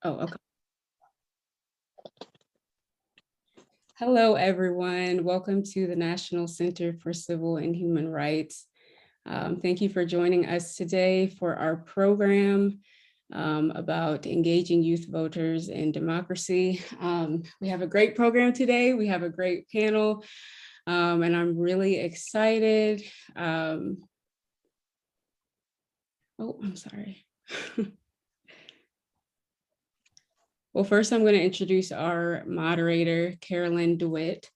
Oh, okay. Hello, everyone. Welcome to the National Center for Civil and Human Rights. Thank you for joining us today for our program about engaging youth voters in democracy. We have a great program today. We have a great panel, and I'm really excited. Oh, I'm sorry. Well, first I'm going to introduce our moderator, Carolyn Dewitt.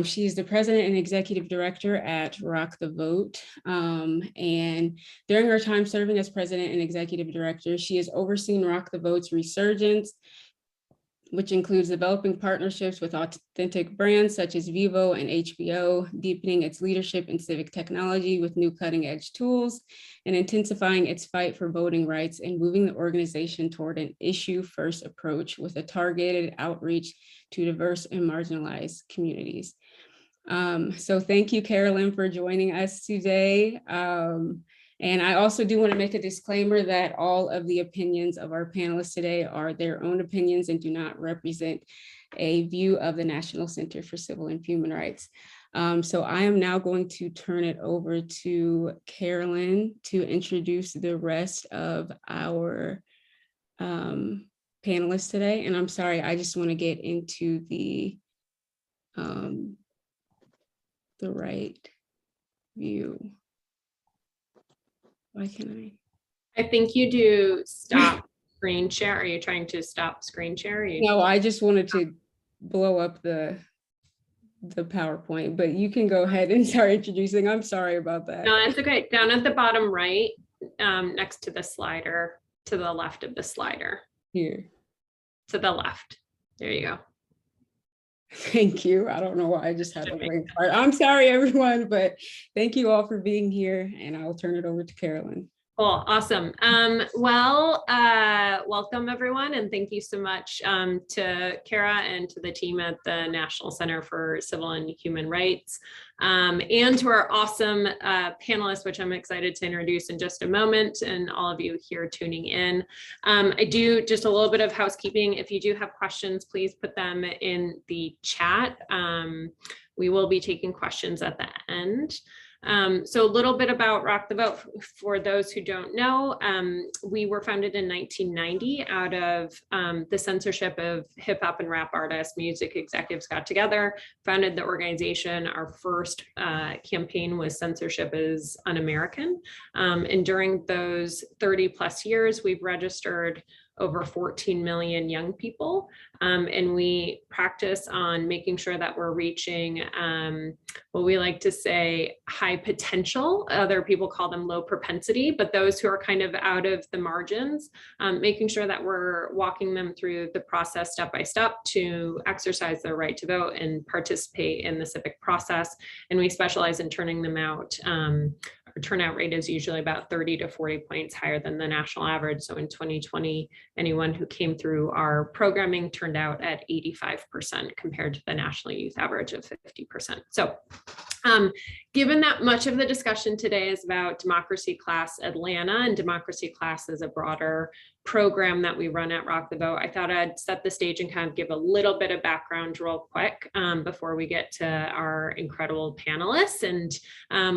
She's the president and executive director at Rock the Vote. And during her time serving as president and executive director, she has overseen Rock the Vote's resurgence, which includes developing partnerships with authentic brands such as Vivo and HBO, deepening its leadership in civic technology with new cutting-edge tools, and intensifying its fight for voting rights and moving the organization toward an issue-first approach with a targeted outreach to diverse and marginalized communities. So thank you, Carolyn, for joining us today. And I also do want to make a disclaimer that all of the opinions of our panelists today are their own opinions and do not represent a view of the National Center for Civil and Human Rights. So I am now going to turn it over to Carolyn to introduce the rest of our panelists today. And I'm sorry, I just want to get into the right view. Why can't I think you do stop screen share. Are you trying to stop screen share? No, I just wanted to blow up the PowerPoint, but you can go ahead and start introducing. I'm sorry about that. No, that's okay. Down at the bottom right, next to the slider, to the left of the slider. Here. To the left. There you go. Thank you. I don't know why I just had a blank part. I'm sorry, everyone, but thank you all for being here, and I'll turn it over to Carolyn. Cool, awesome. Welcome everyone, and thank you so much to Kara and to the team at the National Center for Civil and Human Rights, and to our awesome panelists, which I'm excited to introduce in just a moment, and all of you here tuning in. I do just a little bit of housekeeping. If you do have questions, please put them in the chat. We will be taking questions at the end. So a little bit about Rock the Vote for those who don't know. We were founded in 1990 out of the censorship of hip hop and rap artists. Music executives got together, founded the organization. Our first campaign was Censorship is Un-American. And during those 30 plus years, we've registered over 14 million young people. And we practice on making sure that we're reaching what we like to say high potential. Other people call them low propensity, but those who are kind of out of the margins, making sure that we're walking them through the process step by step to exercise their right to vote and participate in the civic process. And we specialize in turning them out. Our turnout rate is usually about 30 to 40 points higher than the national average. So in 2020, anyone who came through our programming turned out at 85% compared to the national youth average of 50%. So given that much of the discussion today is about Democracy Class Atlanta, and Democracy Class is a broader program that we run at Rock the Vote, I thought I'd set the stage and kind of give a little bit of background real quick before we get to our incredible panelists and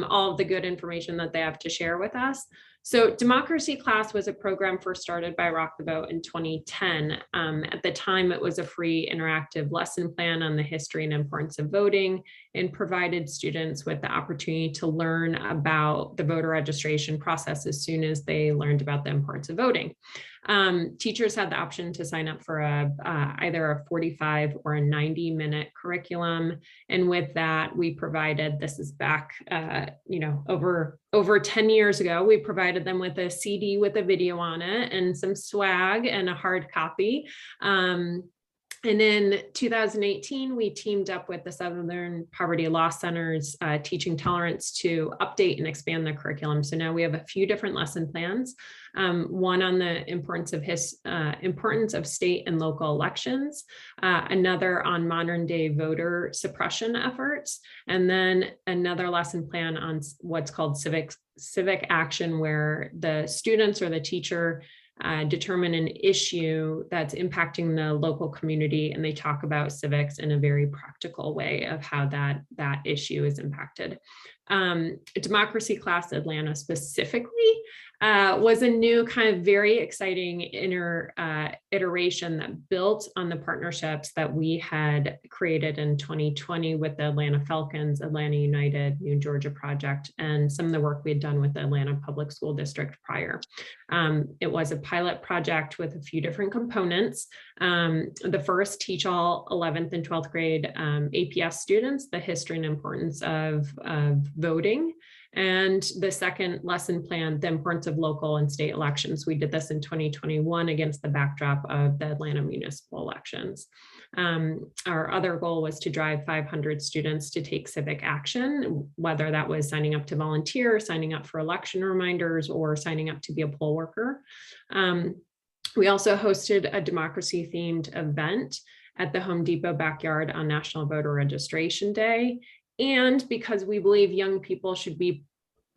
all of the good information that they have to share with us. So Democracy Class was a program first started by Rock the Vote in 2010. At the time, it was a free interactive lesson plan on the history and importance of voting, and provided students with the opportunity to learn about the voter registration process as soon as they learned about the importance of voting. Teachers had the option to sign up for either a 45 or a 90-minute curriculum. And with that, we provided, this is back, over 10 years ago, we provided them with a CD with a video on it and some swag and a hard copy. And in 2018, we teamed up with the Southern Poverty Law Center's Teaching Tolerance to update and expand the curriculum. So now we have a few different lesson plans. One on the importance of state and local elections, another on modern day voter suppression efforts, and then another lesson plan on what's called civic action, where the students or the teacher determine an issue that's impacting the local community, and they talk about civics in a very practical way of how that issue is impacted. Democracy Class Atlanta specifically was a new kind of very exciting iteration that built on the partnerships that we had created in 2020 with the Atlanta Falcons, Atlanta United, New Georgia Project, and some of the work we had done with the Atlanta Public School District prior. It was a pilot project with a few different components. The first, teach all 11th and 12th grade APS students the history and importance of voting. And the second lesson plan, the importance of local and state elections. We did this in 2021 against the backdrop of the Atlanta municipal elections. Our other goal was to drive 500 students to take civic action, whether that was signing up to volunteer, signing up for election reminders, or signing up to be a poll worker. We also hosted a democracy-themed event at the Home Depot backyard on National Voter Registration Day. And because we believe young people should be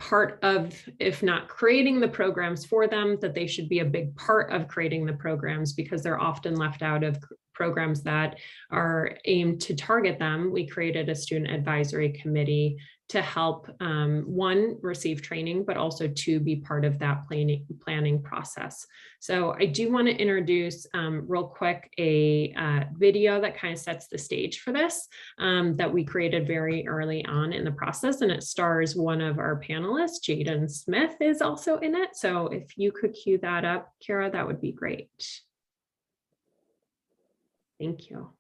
part of, if not creating the programs for them, that they should be a big part of creating the programs, because they're often left out of programs that are aimed to target them. We created a student advisory committee to help, one, receive training, but also to be part of that planning process. So I do want to introduce real quick a video that kind of sets the stage for this, that we created very early on in the process, and it stars one of our panelists. Jayden Smith is also in it. So if you could cue that up, Kara, that would be great. Thank you.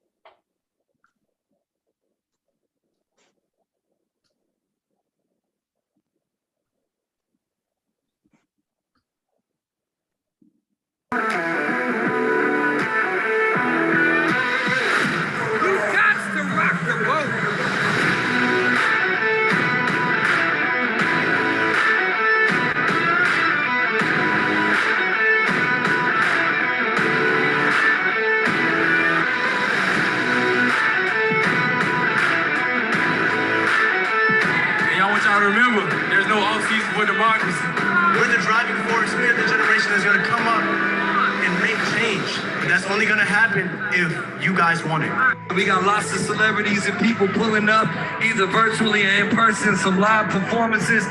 Remember, there's no off-season for democracy. We're the driving force. We're the generation that's going to come up and make change. That's only going to happen if you guys want it. We got lots of celebrities and people pulling up, either virtually or in person, some live performances.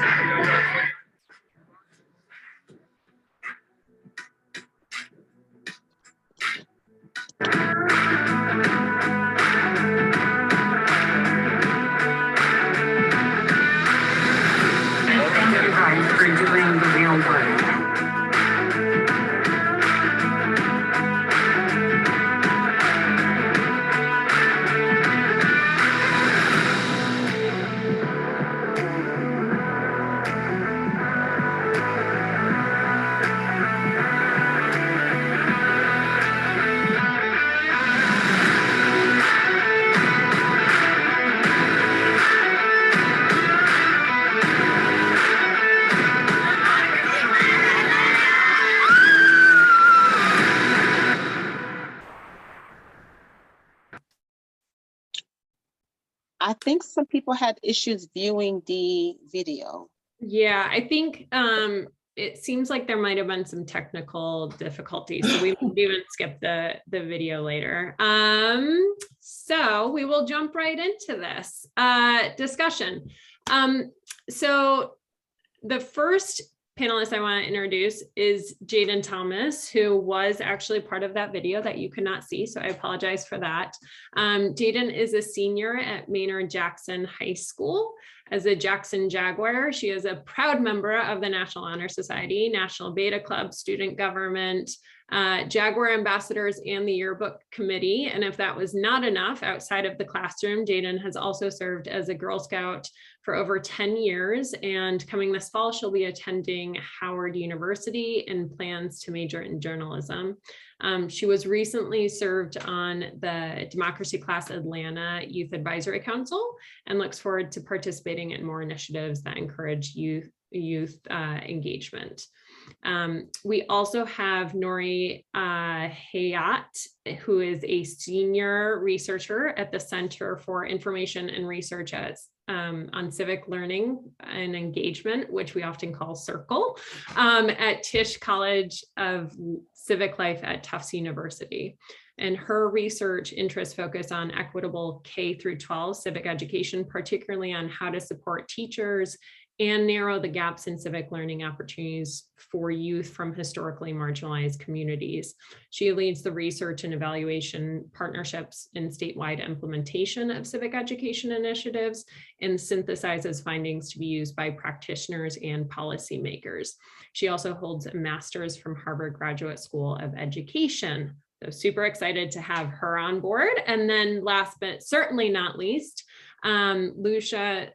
For doing the real work. I think some people had issues viewing the video. Yeah, I think it seems like there might have been some technical difficulties, so we won't even skip the video later. So we will jump right into this discussion. So the first panelist I want to introduce is Jayden Thomas, who was actually part of that video that you could not see, so I apologize for that. Jayden is a senior at Maynard Jackson High School. As a Jackson Jaguar, she is a proud member of the National Honor Society, National Beta Club, Student Government, Jaguar Ambassadors, and the Yearbook Committee. And if that was not enough, outside of the classroom, Jayden has also served as a Girl Scout for over 10 years. And coming this fall, she'll be attending Howard University and plans to major in journalism. She was recently served on the Democracy Class Atlanta Youth Advisory Council and looks forward to participating in more initiatives that encourage youth engagement. We also have Nori Hayat, who is a senior researcher at the Center for Information and Research on Civic Learning and Engagement, which we often call CIRCLE, at Tisch College of Civic Life at Tufts University. And her research interests focus on equitable K through 12 civic education, particularly on how to support teachers and narrow the gaps in civic learning opportunities for youth from historically marginalized communities. She leads the research and evaluation partnerships in statewide implementation of civic education initiatives and synthesizes findings to be used by practitioners and policymakers. She also holds a master's from Harvard Graduate School of Education. So super excited to have her on board. And then last but certainly not least, Lucia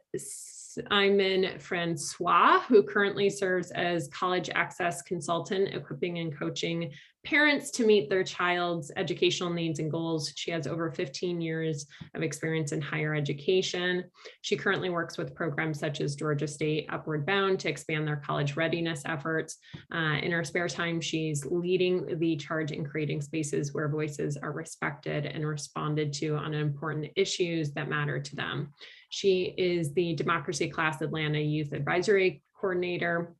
Francois, who currently serves as college access consultant, equipping and coaching parents to meet their child's educational needs and goals. She has over 15 years of experience in higher education. She currently works with programs such as Georgia State Upward Bound to expand their college readiness efforts. In her spare time, she's leading the charge in creating spaces where voices are respected and responded to on important issues that matter to them. She is the Democracy Class Atlanta Youth Advisory Coordinator.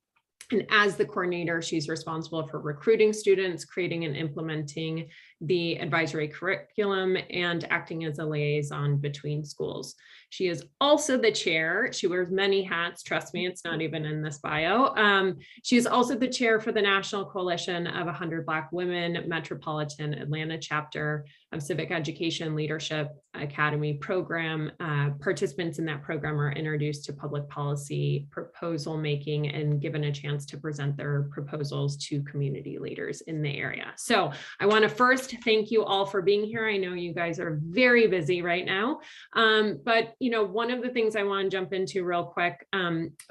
And as the coordinator, she's responsible for recruiting students, creating and implementing the advisory curriculum, and acting as a liaison between schools. She is also the chair. She wears many hats. Trust me, it's not even in this bio. She is also the chair for the National Coalition of 100 Black Women Metropolitan Atlanta Chapter of Civic Education Leadership Academy program. Participants in that program are introduced to public policy proposal making and given a chance to present their proposals to community leaders in the area. So I want to first thank you all for being here. I know you guys are very busy right now, but one of the things I want to jump into real quick,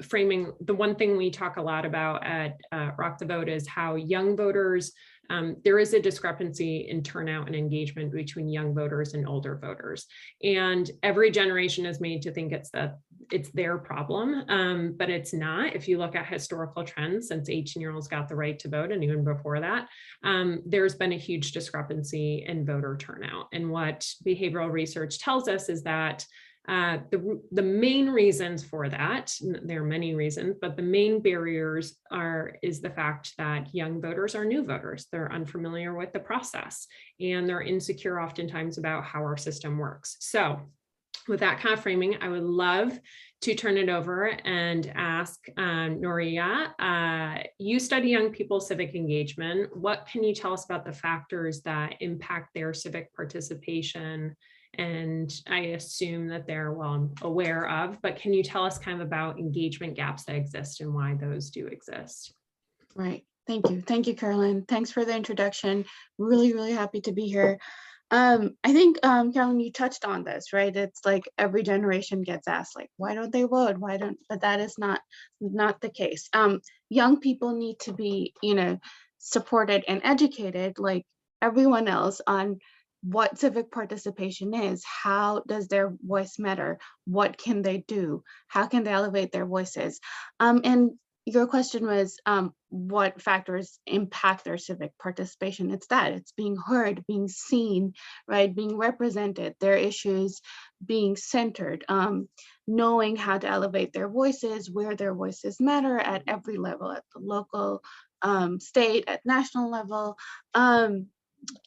framing the one thing we talk a lot about at Rock the Vote is how young voters, there is a discrepancy in turnout and engagement between young voters and older voters. And every generation is made to think it's their problem, but it's not. If you look at historical trends since 18-year-olds got the right to vote, and even before that, there's been a huge discrepancy in voter turnout. And what behavioral research tells us is that the main reasons for that, there are many reasons, but the main barriers is the fact that young voters are new voters. They're unfamiliar with the process and they're insecure oftentimes about how our system works. So with that kind of framing, I would love to turn it over and ask Noria, you study young people's civic engagement. What can you tell us about the factors that impact their civic participation? And I assume that they're well aware of, but can you tell us kind of about engagement gaps that exist and why those do exist? Right. Thank you. Thank you, Carolyn. Thanks for the introduction. Really, really happy to be here. I think, Carolyn, you touched on this, right? It's like every generation gets asked, like, why don't they vote? But that is not the case. Young people need to be, supported and educated like everyone else on what civic participation is. How does their voice matter? What can they do? How can they elevate their voices? And your question was, what factors impact their civic participation? It's being heard, being seen, right? Being represented, their issues being centered, knowing how to elevate their voices, where their voices matter at every level, at the local, state, at national level.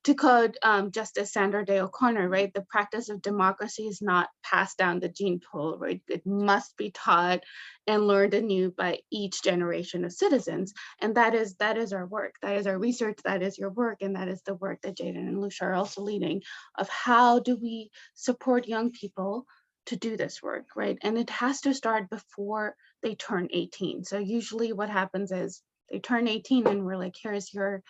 To quote Justice Sandra Day O'Connor, right? The practice of democracy is not passed down the gene pool, right? It must be taught and learned anew by each generation of citizens. And that is our work. That is our research. That is your work. And that is the work that Jayden and Lucia are also leading, of how do we support young people to do this work, right? And it has to start before they turn 18. So usually what happens is they turn 18 and we're like, here's your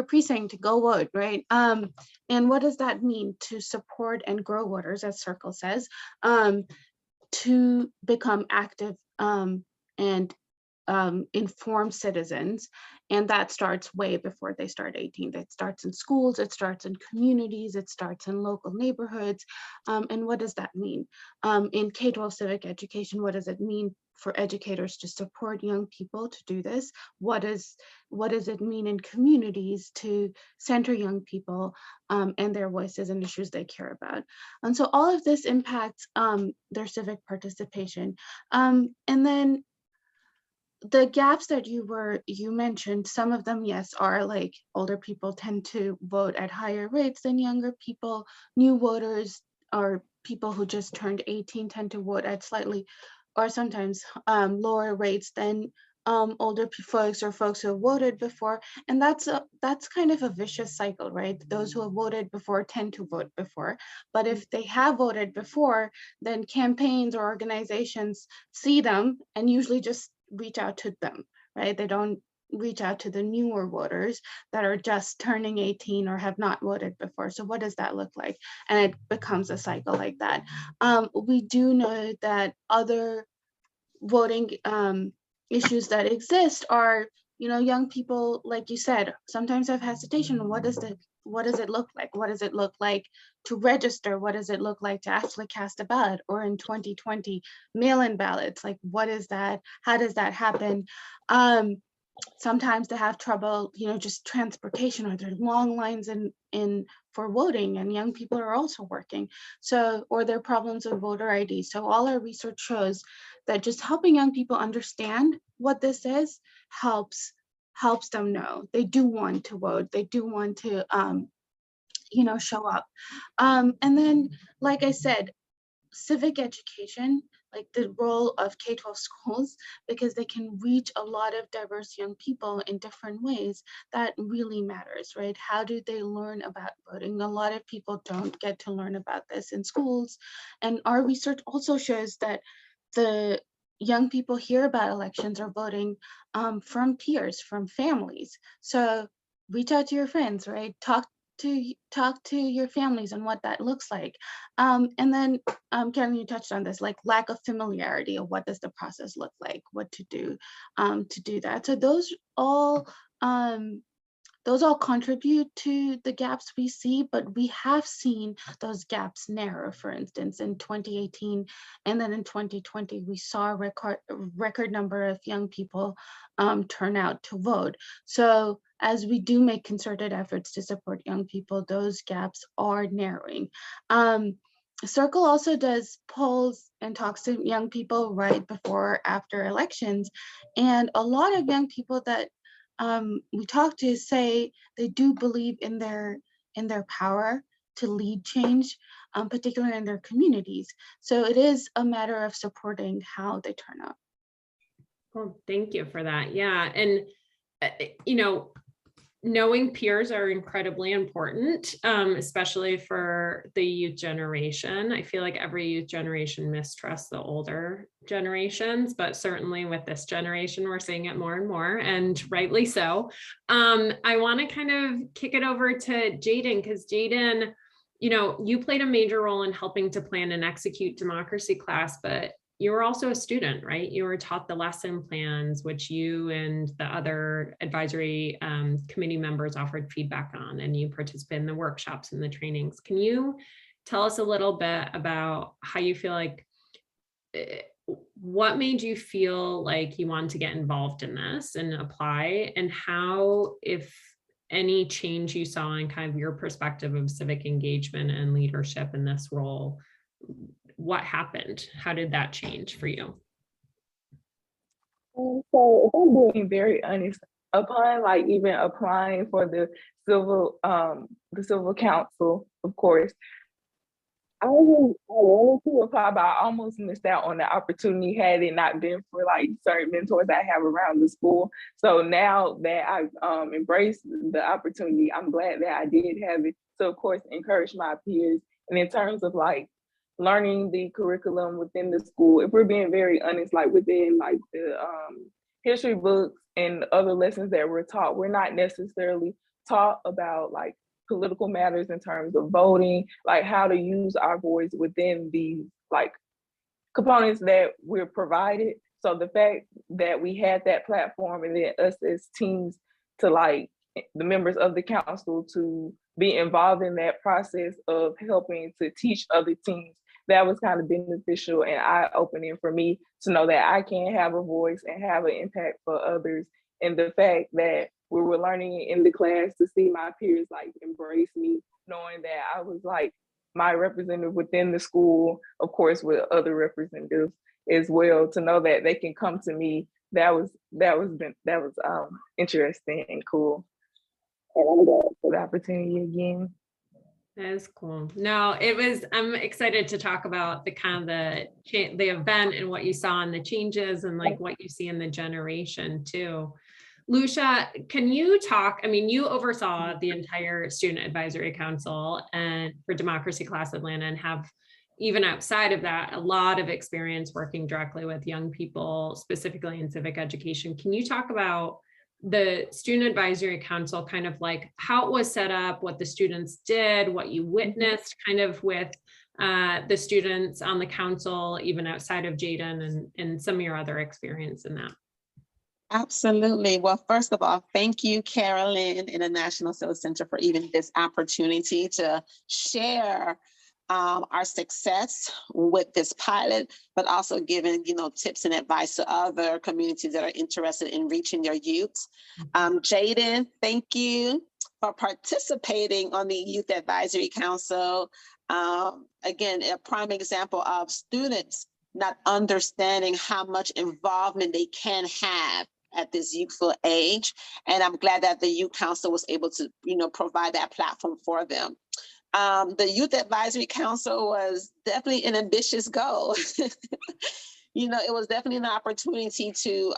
precinct to go vote, right? And what does that mean to support and grow voters, as Circle says, to become active and informed citizens. And that starts way before they start 18. That starts in schools, it starts in communities, it starts in local neighborhoods. And what does that mean? In K-12 civic education, what does it mean for educators to support young people to do this? What does it mean in communities to center young people and their voices and issues they care about? And so all of this impacts their civic participation. And then the gaps that you mentioned, some of them, yes, are like older people tend to vote at higher rates than younger people. New voters or people who just turned 18 tend to vote at slightly or sometimes lower rates than older folks or folks who have voted before. And that's kind of a vicious cycle, right? Those who have voted before tend to vote before. But if they have voted before, then campaigns or organizations see them and usually just reach out to them, right? They don't reach out to the newer voters that are just turning 18 or have not voted before. So what does that look like? And it becomes a cycle like that. We do know that other voting issues that exist are, young people, like you said, sometimes have hesitation. What does it look like? What does it look like to register? What does it look like to actually cast a ballot? Or in 2020, mail-in ballots, like what is that? How does that happen? Sometimes they have trouble, just transportation, or there's long lines in for voting, and young people are also working. So, or there are problems with voter ID. So all our research shows that just helping young people understand what this is helps them know they do want to vote. They do want to, show up. And then, like I said, civic education, like the role of K-12 schools, because they can reach a lot of diverse young people in different ways, that really matters, right? How do they learn about voting? A lot of people don't get to learn about this in schools. And our research also shows that the young people hear about elections or voting from peers, from families. So reach out to your friends, right? Talk to your families and what that looks like. And then Karen, you touched on this, like lack of familiarity of what does the process look like, what to do that. So those all contribute to the gaps we see, but we have seen those gaps narrow. For instance, in 2018 and then in 2020, we saw a record number of young people turn out to vote. So as we do make concerted efforts to support young people, those gaps are narrowing. Circle also does polls and talks to young people right before or after elections. And a lot of young people that we talk to say they do believe in their power to lead change, particularly in their communities. So it is a matter of supporting how they turn out. Well, thank you for that. Yeah. And, knowing peers are incredibly important, especially for the youth generation. I feel like every youth generation mistrusts the older generations, but certainly with this generation, we're seeing it more and more, and rightly so. I want to kind of kick it over to Jayden, because Jayden, you played a major role in helping to plan and execute democracy class, but you were also a student, right? You were taught the lesson plans, which you and the other advisory committee members offered feedback on, and you participated in the workshops and the trainings. Can you tell us a little bit about how you feel like, what made you feel like you wanted to get involved in this and apply, and how, if any change you saw in kind of your perspective of civic engagement and leadership in this role, what happened? How did that change for you? So if I'm being very honest, upon like even applying for the civil council, of course, I wanted to apply, but I almost missed out on the opportunity had it not been for like certain mentors I have around the school. So now that I've embraced the opportunity, I'm glad that I did have it. So of course, encourage my peers. And in terms of like learning the curriculum within the school, if we're being very honest, like within like the history books and other lessons that we're taught, we're not necessarily taught about like political matters in terms of voting, like how to use our voice within these like components that we're provided. So the fact that we had that platform and then us as teams to like the members of the council to be involved in that process of helping to teach other teams, that was kind of beneficial and eye-opening for me to know that I can have a voice and have an impact for others. And the fact that we were learning in the class to see my peers like embrace me, knowing that I was like my representative within the school, of course, with other representatives as well, to know that they can come to me. That was interesting and cool. And I'm glad for the opportunity again. That is cool. No, I'm excited to talk about the kind of the event and what you saw and the changes and like what you see in the generation too. Lucia, can you talk, I mean, you oversaw the entire Student Advisory Council and for Democracy Class Atlanta and have, even outside of that, a lot of experience working directly with young people, specifically in civic education. Can you talk about the Student Advisory Council, kind of like how it was set up, what the students did, what you witnessed kind of with the students on the council, even outside of Jayden, and some of your other experience in that? Absolutely. Well, first of all, thank you, Carolyn, and the National Civil Center for even this opportunity to share our success with this pilot, but also giving, tips and advice to other communities that are interested in reaching their youth. Jayden, thank you for participating on the Youth Advisory Council. Again, a prime example of students not understanding how much involvement they can have at this youthful age. And I'm glad that the Youth Council was able to, provide that platform for them. The Youth Advisory Council was definitely an ambitious goal. It was definitely an opportunity to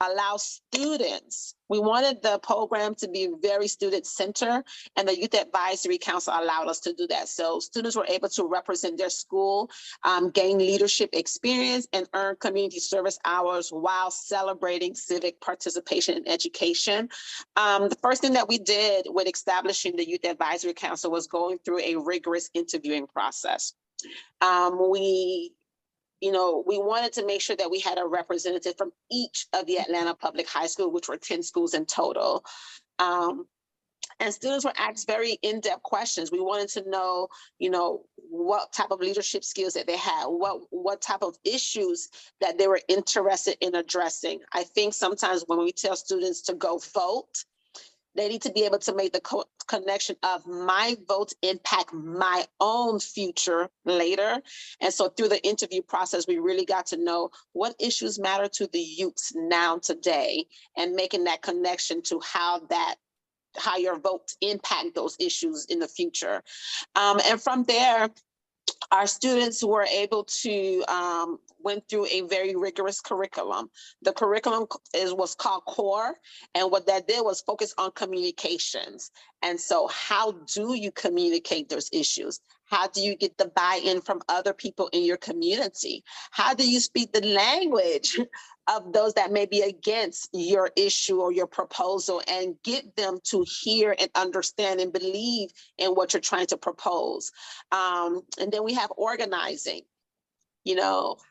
allow students. We wanted the program to be very student-centered, and the Youth Advisory Council allowed us to do that. So students were able to represent their school, gain leadership experience, and earn community service hours while celebrating civic participation in education. The first thing that we did with establishing the Youth Advisory Council was going through a rigorous interviewing process. We wanted to make sure that we had a representative from each of the Atlanta Public High School, which were 10 schools in total. And students were asked very in-depth questions. We wanted to know, what type of leadership skills that they had, what type of issues that they were interested in addressing. I think sometimes when we tell students to go vote, they need to be able to make the connection of my vote impact my own future later. And so through the interview process, we really got to know what issues matter to the youths now today, and making that connection to how your votes impact those issues in the future. And from there, our students were able to went through a very rigorous curriculum. The curriculum was called CORE, and what that did was focus on communications. And so how do you communicate those issues? How do you get the buy-in from other people in your community? How do you speak the language of those that may be against your issue or your proposal, and get them to hear and understand and believe in what you're trying to propose? And then we have organizing.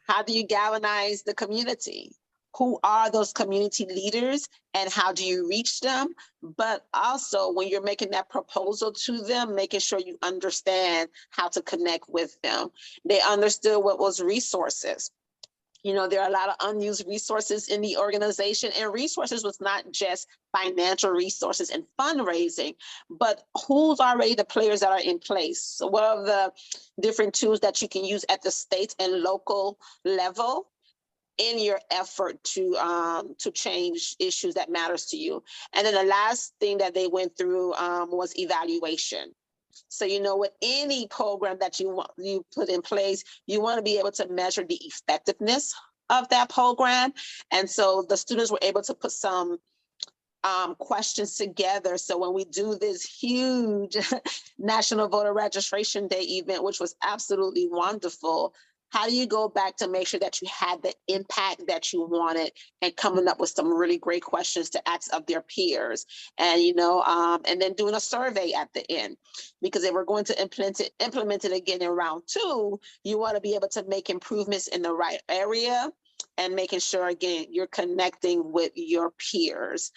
How do you galvanize the community? Who are those community leaders and how do you reach them? But also when you're making that proposal to them, making sure you understand how to connect with them. They understood what was resources. There are a lot of unused resources in the organization, and resources was not just financial resources and fundraising, but who's already the players that are in place. So what are the different tools that you can use at the state and local level in your effort to change issues that matters to you? And then the last thing that they went through was evaluation. So, with any program that you put in place, you want to be able to measure the effectiveness of that program. And so the students were able to put some questions together. So when we do this huge National Voter Registration Day event, which was absolutely wonderful, how do you go back to make sure that you had the impact that you wanted, and coming up with some really great questions to ask of their peers, and and then doing a survey at the end, because if we're going to implement it again in round 2, you want to be able to make improvements in the right area and making sure, again, you're connecting with your peers.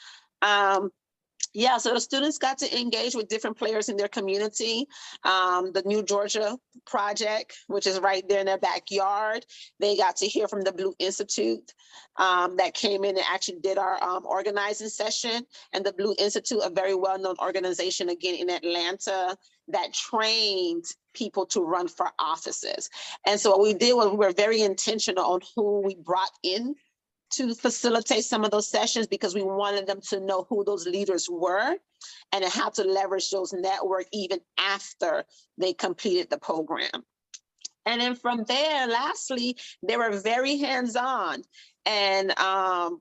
Yeah, so the students got to engage with different players in their community. The New Georgia Project, which is right there in their backyard, they got to hear from the Blue Institute that came in and actually did our organizing session. And the Blue Institute, a very well-known organization, again, in Atlanta, that trained people to run for offices. And so what we did was we were very intentional on who we brought in to facilitate some of those sessions, because we wanted them to know who those leaders were and how to leverage those networks even after they completed the program. And then from there, lastly, they were very hands-on and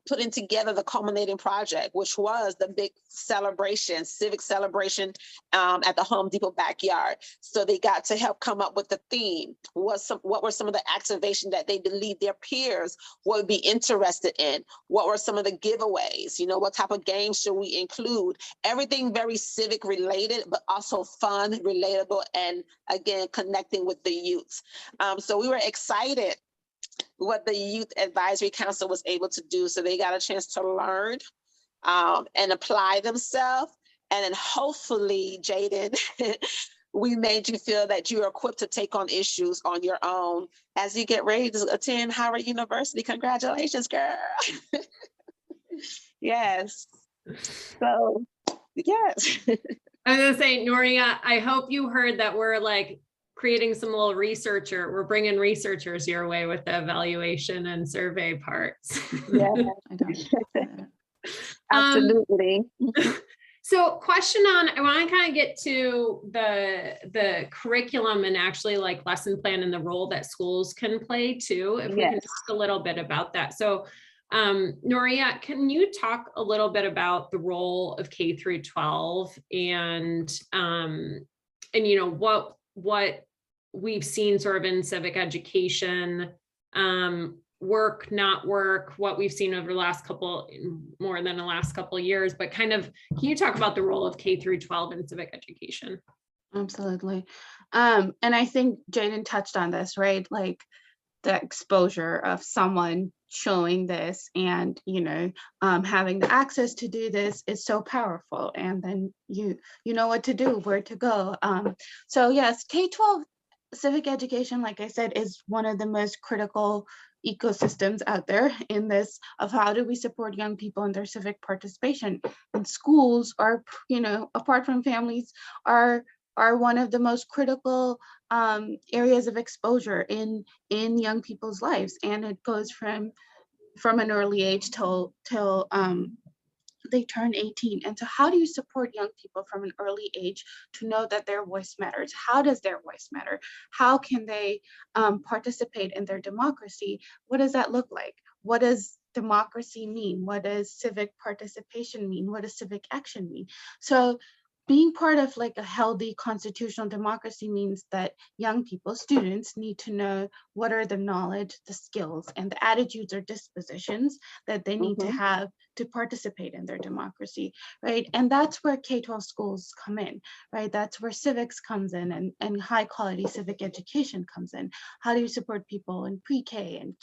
putting together the culminating project, which was the big celebration, civic celebration at the Home Depot backyard. So they got to help come up with the theme. What were some of the activations that they believe their peers would be interested in? What were some of the giveaways? You know, what type of games should we include? Everything very civic related, but also fun, relatable, and again, connecting with the youth. So we were excited what the Youth Advisory Council was able to do. So they got a chance to learn and apply themselves. And then hopefully, Jayden, we made you feel that you're equipped to take on issues on your own as you get ready to attend Howard University. Congratulations, girl. Yes. So, yes. I was gonna say, Noria, I hope you heard that we're like creating some little we're bringing researchers your way with the evaluation and survey parts. Yeah, I don't. absolutely. So question on, I want to kind of get to the curriculum and actually like lesson plan and the role that schools can play too, if we can talk a little bit about that. So Noria, can you talk a little bit about the role of K through 12 and you know, what we've seen sort of in civic education, work, not work, what we've seen over the last more than the last couple of years, but kind of, can you talk about the role of K through 12 in civic education? Absolutely. And I think Jayden touched on this, right? Like the exposure of someone showing this and, you know, having the access to do this is so powerful. And then you know what to do, where to go. So yes, K-12 civic education, like I said, is one of the most critical ecosystems out there in this of how do we support young people in their civic participation. And schools are, you know, apart from families, are one of the most critical areas of exposure in young people's lives. And it goes from an early age till they turn 18. And so how do you support young people from an early age to know that their voice matters? How does their voice matter? How can they participate in their democracy? What does that look like? What does democracy mean? What does civic participation mean? What does civic action mean? So being part of like a healthy constitutional democracy means that young people, students, need to know what are the knowledge, the skills, and the attitudes or dispositions that they need to have to participate in their democracy, right? And that's where K-12 schools come in, right? That's where civics comes in and high quality civic education comes in. How do you support people in pre-K and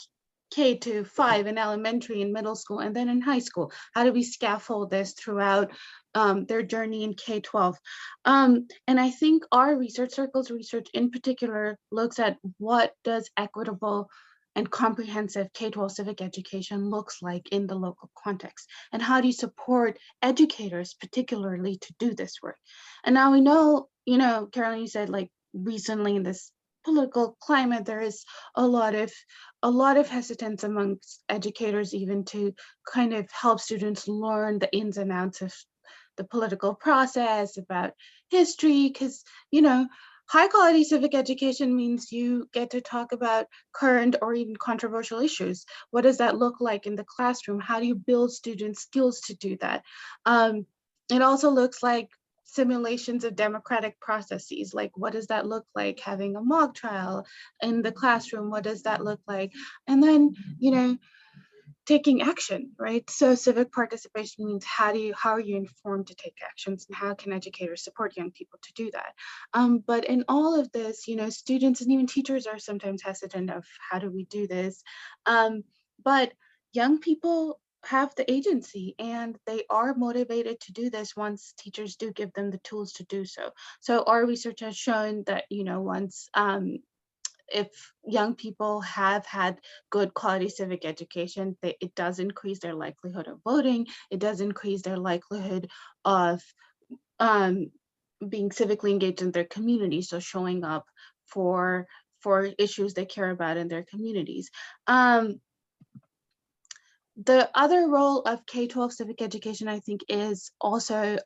K-5 in elementary and middle school, and then in high school? How do we scaffold this throughout their journey in K-12? And I think our research circles research in particular looks at what does equitable and comprehensive K-12 civic education looks like in the local context, and how do you support educators particularly to do this work? And now we know, you know, Carolyn, you said like recently in this political climate, there is a lot of hesitance amongst educators even to kind of help students learn the ins and outs of the political process, about history, because, you know, high quality civic education means you get to talk about current or even controversial issues. What does that look like in the classroom? How do you build students' skills to do that? It also looks like simulations of democratic processes. Like, what does that look like? Having a mock trial in the classroom, what does that look like? And then, you know, taking action, right? So civic participation means how are you informed to take actions, and how can educators support young people to do that? But in all of this, you know, students and even teachers are sometimes hesitant of how do we do this? But young people have the agency and they are motivated to do this once teachers do give them the tools to do so. So our research has shown that, once if young people have had good quality civic education, it does increase their likelihood of voting. It does increase their likelihood of being civically engaged in their community. So showing up for issues they care about in their communities. The other role of K-12 civic education, I think, is also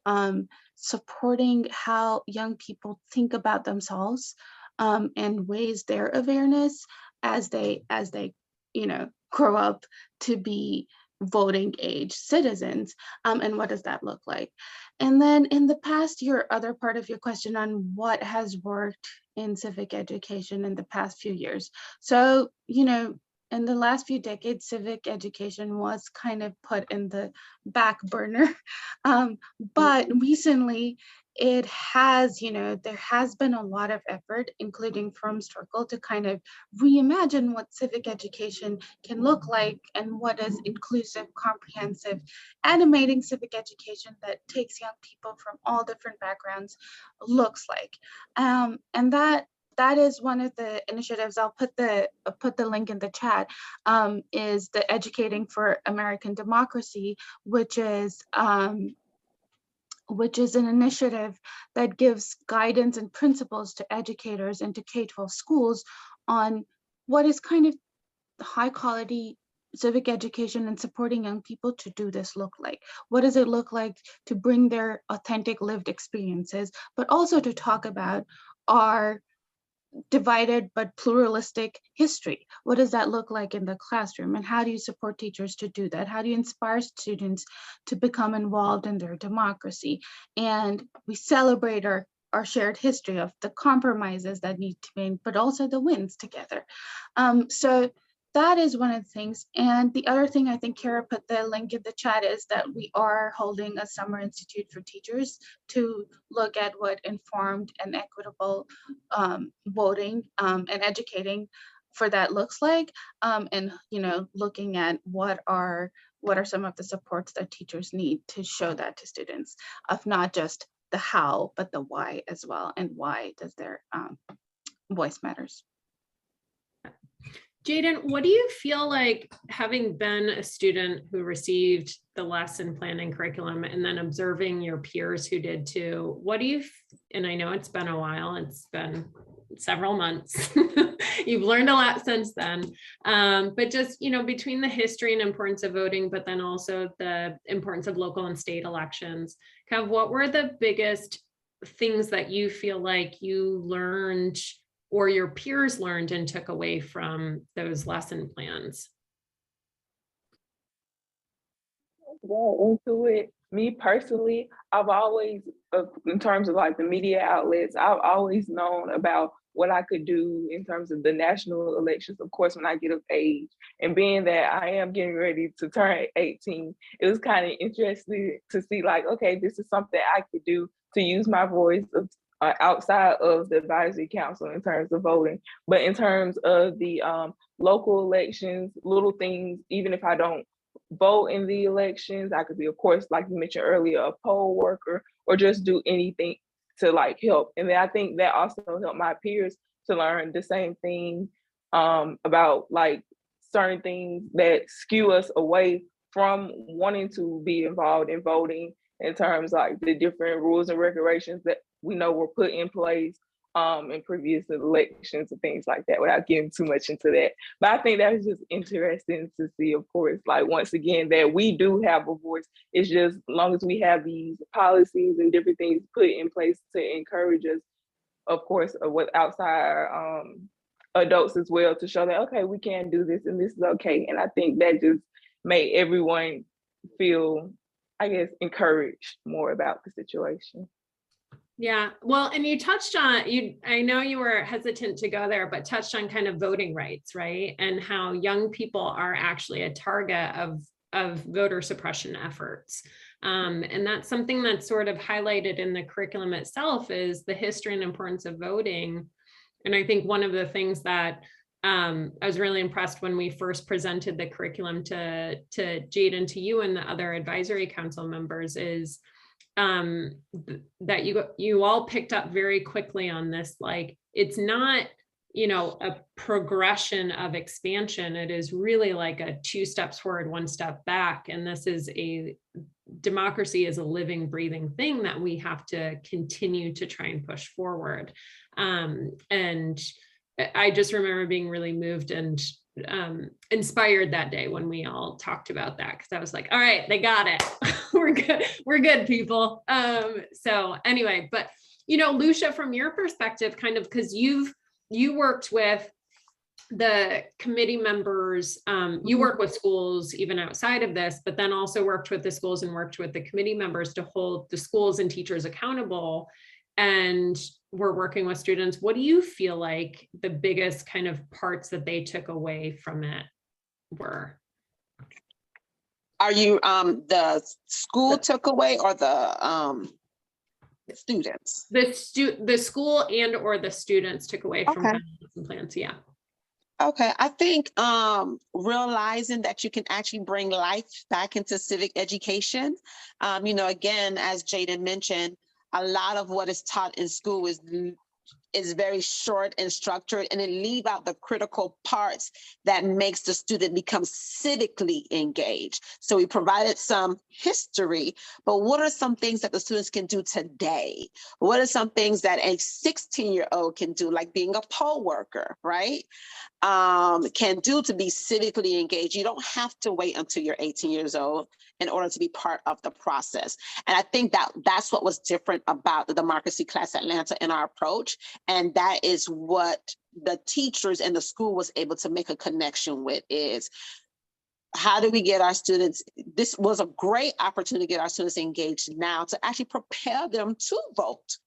supporting how young people think about themselves and raise their awareness as they grow up to be voting age citizens. And what does that look like? And then in the past, your other part of your question on what has worked in civic education in the past few years. So, in the last few decades, civic education was kind of put in the back burner. But recently, it has, there has been a lot of effort, including from Circle, to kind of reimagine what civic education can look like and what is inclusive, comprehensive, animating civic education that takes young people from all different backgrounds looks like. And that is one of the initiatives. I'll put the link in the chat. Is the Educating for American Democracy, which is an initiative that gives guidance and principles to educators and to K-12 schools on what is kind of high quality civic education and supporting young people to do this look like. What does it look like to bring their authentic lived experiences, but also to talk about our divided but pluralistic history? What does that look like in the classroom? And how do you support teachers to do that? How do you inspire students to become involved in their democracy? And we celebrate our shared history of the compromises that need to be made, but also the wins together. So that is one of the things. And the other thing, I think Kara put the link in the chat, is that we are holding a summer institute for teachers to look at what informed and equitable voting and educating for that looks like, and looking at what are some of the supports that teachers need to show that to students, of not just the how, but the why as well, and why does their voice matters. Jayden, what do you feel like, having been a student who received the lesson plan and curriculum and then observing your peers who did too, and I know it's been a while, it's been several months, you've learned a lot since then, but just, between the history and importance of voting, but then also the importance of local and state elections, kind of what were the biggest things that you feel like you learned or your peers learned and took away from those lesson plans? Well, into it, me personally, I've always, in terms of like the media outlets, I've always known about what I could do in terms of the national elections, of course, when I get of age. And being that I am getting ready to turn 18, it was kind of interesting to see like, okay, this is something I could do to use my voice outside of the advisory council in terms of voting. But in terms of the local elections, little things, even if I don't vote in the elections, I could be, of course, like you mentioned earlier, a poll worker, or just do anything to like help. And then I think that also helped my peers to learn the same thing about like certain things that skew us away from wanting to be involved in voting, in terms of like the different rules and regulations that we know were put in place in previous elections and things like that, without getting too much into that. But I think that was just interesting to see, of course, like once again, that we do have a voice. It's just as long as we have these policies and different things put in place to encourage us, of course, with outside adults as well, to show that, okay, we can do this and this is okay. And I think that just made everyone feel, I guess, encouraged more about the situation. Yeah, well, and you touched on, I know you were hesitant to go there, but touched on kind of voting rights, right? And how young people are actually a target of voter suppression efforts. And that's something that's sort of highlighted in the curriculum itself, is the history and importance of voting. And I think one of the things that I was really impressed when we first presented the curriculum to Jayden, to you and the other advisory council members, is that you all picked up very quickly on this. Like, it's not, you know, a progression of expansion. It is really like a 2 steps forward, 1 step back. And this is democracy is a living, breathing thing that we have to continue to try and push forward. And I just remember being really moved and inspired that day when we all talked about that, because I was like, all right, they got it. We're good, people. So anyway, but you know, Lucia, from your perspective, kind of, because you worked with the committee members, you work with schools even outside of this, but then also worked with the schools and worked with the committee members to hold the schools and teachers accountable. And we're working with students. What do you feel like the biggest kind of parts that they took away from it were? Are you the school took away, or the students? The school and or the students took away from Okay. lesson plans. Yeah. Okay, I think realizing that you can actually bring life back into civic education. You know, again, as Jayden mentioned, a lot of what is taught in school is very short and structured, and it leave out the critical parts that makes the student become civically engaged. So we provided some history, but what are some things that the students can do today? What are some things that a 16-year-old can do, like being a poll worker, right? Can do to be civically engaged. You don't have to wait until you're 18 years old in order to be part of the process. And I think that's what was different about the Democracy Class Atlanta in our approach. And that is what the teachers and the school was able to make a connection with, is how do we get our students? This was a great opportunity to get our students engaged now, to actually prepare them to vote.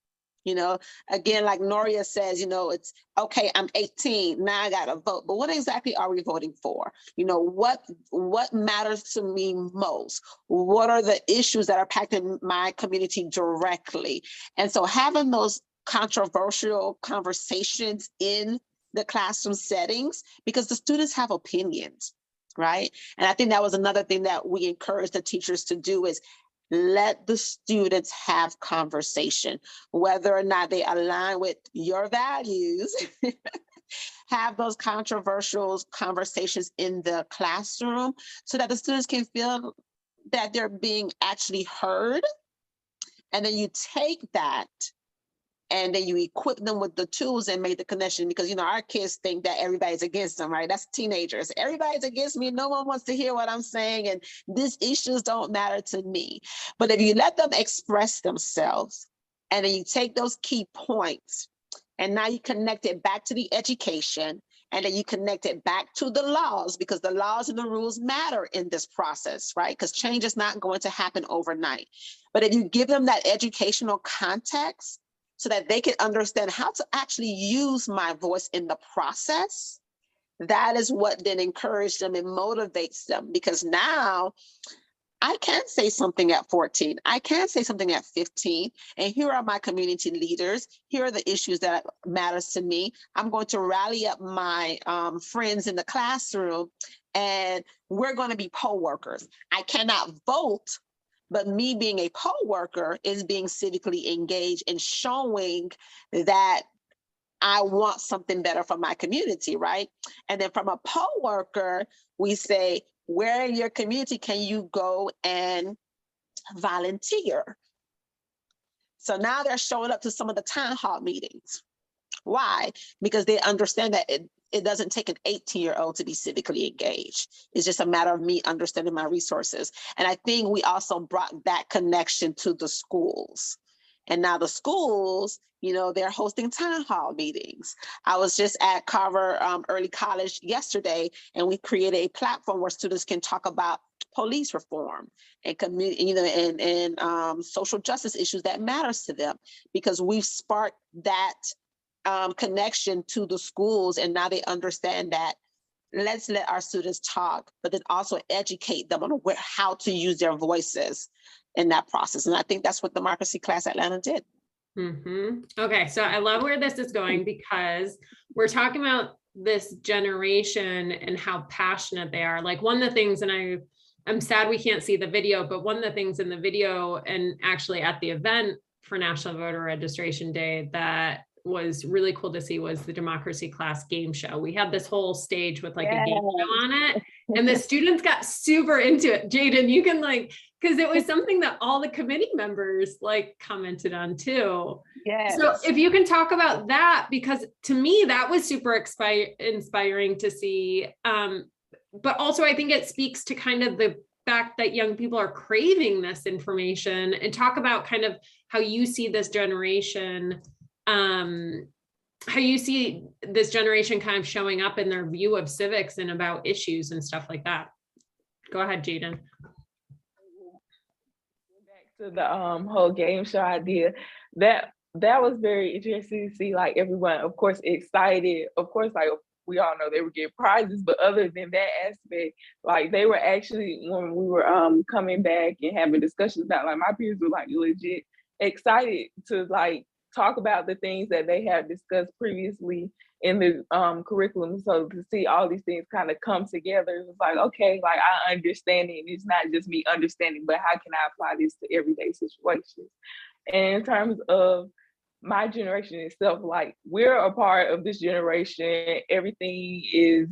You know, again, like Noria says, you know, it's okay, I'm 18, now I gotta vote. But what exactly are we voting for? You know, what matters to me most? What are the issues that are impacting my community directly? And so having those controversial conversations in the classroom settings, because the students have opinions, right? And I think that was another thing that we encourage the teachers to do, is let the students have conversation, whether or not they align with your values. Have those controversial conversations in the classroom so that the students can feel that they're being actually heard. And then you take that and then you equip them with the tools and make the connection, because, you know, our kids think that everybody's against them, right? That's teenagers. Everybody's against me. No one wants to hear what I'm saying. And these issues don't matter to me. But if you let them express themselves, and then you take those key points, and now you connect it back to the education, and then you connect it back to the laws, because the laws and the rules matter in this process, right? Because change is not going to happen overnight. But if you give them that educational context, so that they can understand how to actually use my voice in the process, that is what then encourages them and motivates them. Because now I can say something at 14, I can say something at 15, and here are my community leaders, here are the issues that matters to me. I'm going to rally up my friends in the classroom, and we're going to be poll workers. I cannot vote, but me being a poll worker is being civically engaged and showing that I want something better for my community, right? And then from a poll worker, we say, where in your community can you go and volunteer? So now they're showing up to some of the town hall meetings. Why? Because they understand that it doesn't take an 18-year-old to be civically engaged. It's just a matter of me understanding my resources. And I think we also brought that connection to the schools. And now the schools, you know, they're hosting town hall meetings. I was just at Carver Early College yesterday, and we created a platform where students can talk about police reform and community, you know, and social justice issues that matters to them, because we've sparked that connection to the schools, and now they understand that let's let our students talk, but then also educate them on how to use their voices in that process. And I think that's what Democracy Class Atlanta did. Okay, so I love where this is going, because we're talking about this generation and how passionate they are. Like one of the things, and I'm sad we can't see the video, but one of the things in the video and actually at the event for National Voter Registration Day that was really cool to see was the democracy class game show. We had this whole stage with like a game show on it, and the students got super into it. Jayden, you can like, because it was something that all the committee members like commented on too. Yes. So if you can talk about that, because to me that was super inspiring to see. But also I think it speaks to kind of the fact that young people are craving this information, and talk about kind of how you see this generation, how you see this generation kind of showing up in their view of civics and about issues and stuff like that. Go ahead, Jayden. Back to the whole game show idea, that was very interesting to see, like everyone, of course, excited. Of course, like we all know they were getting prizes, but other than that aspect, like they were actually, when we were coming back and having discussions about, like my peers were like legit excited to like talk about the things that they had discussed previously in the curriculum. So to see all these things kind of come together, it was like, okay, like I understand it. It's not just me understanding, but how can I apply this to everyday situations? And in terms of my generation itself, like we're a part of this generation. Everything is,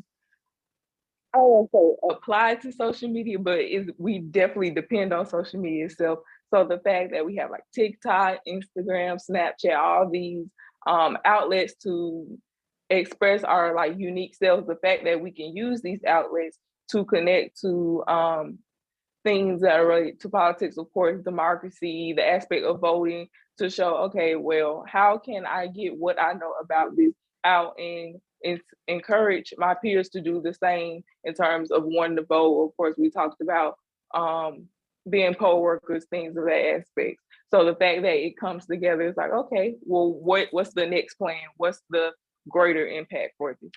I don't want to say applied to social media, but we definitely depend on social media itself. So the fact that we have like TikTok, Instagram, Snapchat, all these outlets to express our like unique selves, the fact that we can use these outlets to connect to things that are related to politics, of course, democracy, the aspect of voting, to show, okay, well, how can I get what I know about this out and encourage my peers to do the same in terms of wanting to vote. Of course, we talked about being poll workers, things of that aspect. So the fact that it comes together is like, okay, well, what's the next plan? What's the greater impact for this?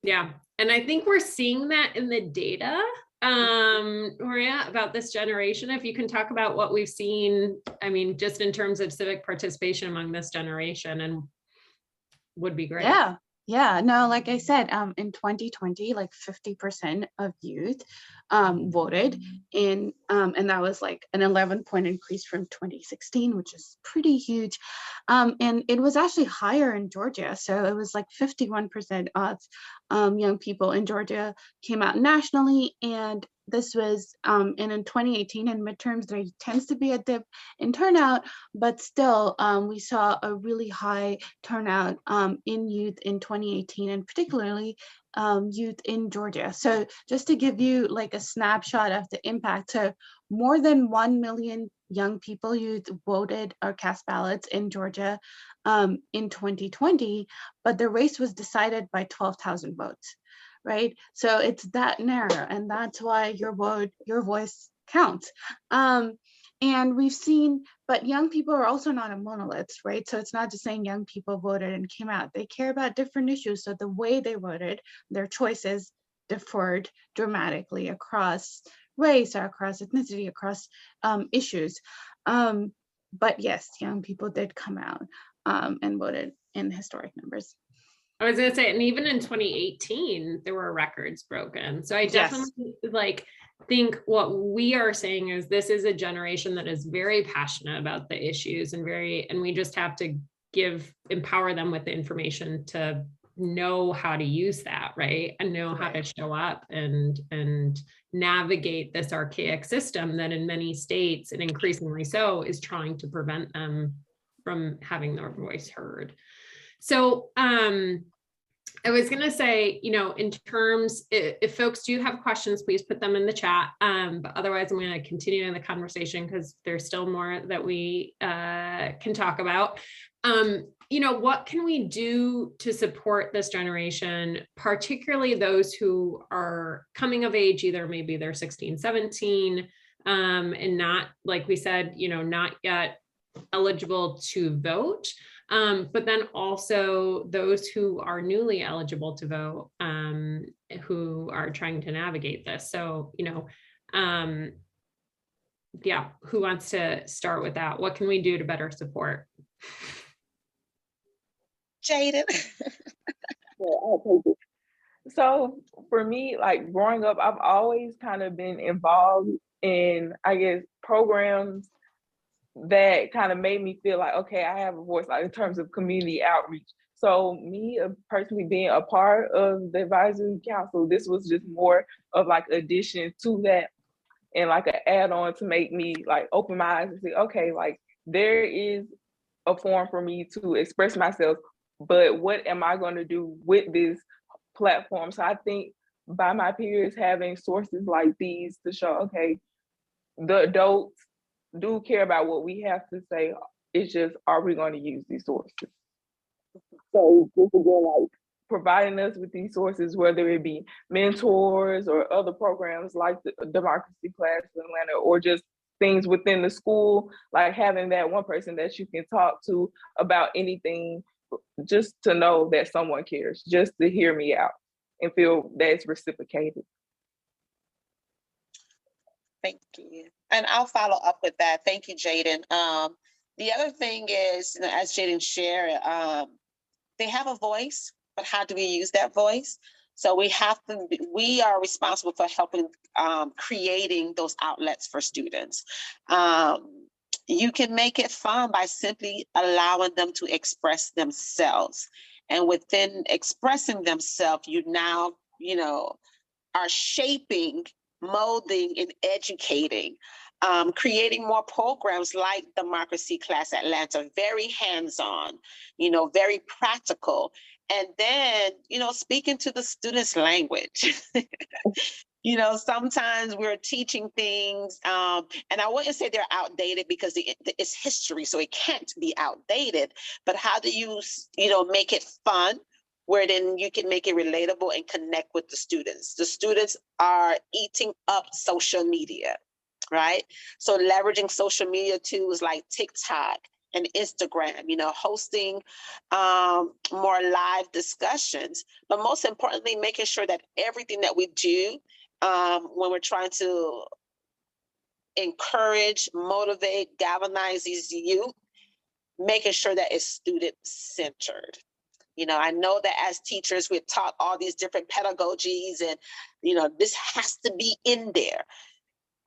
Yeah, and I think we're seeing that in the data, Maria, about this generation. If you can talk about what we've seen, I mean, just in terms of civic participation among this generation, and would be great. Yeah, no, like I said, in 2020, like 50% of youth voted in, and that was like an 11-point increase from 2016, which is pretty huge. And it was actually higher in Georgia. So it was like 51% of young people in Georgia came out nationally. And this was, and in 2018 in midterms, there tends to be a dip in turnout, but still we saw a really high turnout in youth in 2018, and particularly youth in Georgia. So just to give you like a snapshot of the impact, so more than 1 million young people, youth, voted or cast ballots in Georgia in 2020, but the race was decided by 12,000 votes. Right, so it's that narrow, and that's why your voice counts. And we've seen, but young people are also not a monolith, right? So it's not just saying young people voted and came out. They care about different issues. So the way they voted, their choices differed dramatically across race or across ethnicity, across issues. But yes, young people did come out and voted in historic numbers. I was gonna say, and even in 2018, there were records broken. So I definitely like think what we are saying is this is a generation that is very passionate about the issues and we just have to empower them with the information to know how to use that, right? And know how to show up and navigate this archaic system that in many states, and increasingly so, is trying to prevent them from having their voice heard. So I was going to say, you know, in terms, if folks do have questions, please put them in the chat. But otherwise, I'm going to continue in the conversation because there's still more that we can talk about. You know, what can we do to support this generation, particularly those who are coming of age, either maybe they're 16, 17, and not, like we said, you know, not yet eligible to vote, but then also those who are newly eligible to vote, who are trying to navigate this. So, you know, yeah, who wants to start with that? What can we do to better support? Jayden. I'll take it. So for me, like growing up, I've always kind of been involved in, I guess, programs that kind of made me feel like, okay, I have a voice, like in terms of community outreach. So me personally being a part of the advisory council, this was just more of like addition to that and like an add-on to make me like open my eyes and say, okay, like there is a forum for me to express myself, but what am I going to do with this platform? So I think by my peers having sources like these to show, okay, the adults do care about what we have to say. It's just, are we going to use these sources? So just again, like providing us with these sources, whether it be mentors or other programs like the Democracy Class in Atlanta, or just things within the school, like having that one person that you can talk to about anything, just to know that someone cares, just to hear me out and feel that it's reciprocated. Thank you. And I'll follow up with that. Thank you, Jayden. The other thing is, as Jayden shared, they have a voice, but how do we use that voice? So we are responsible for helping creating those outlets for students. You can make it fun by simply allowing them to express themselves. And within expressing themselves, you now, are shaping, molding, and educating, creating more programs like Democracy Class Atlanta, very hands-on, very practical. And then, speaking to the students' language. Sometimes we're teaching things, and I wouldn't say they're outdated because it's history, so it can't be outdated. But how do you, make it fun, where then you can make it relatable and connect with the students? The students are eating up social media, right? So leveraging social media tools like TikTok and Instagram, hosting more live discussions, but most importantly, making sure that everything that we do when we're trying to encourage, motivate, galvanize these youth, making sure that it's student-centered. I know that as teachers, we're taught all these different pedagogies and, this has to be in there.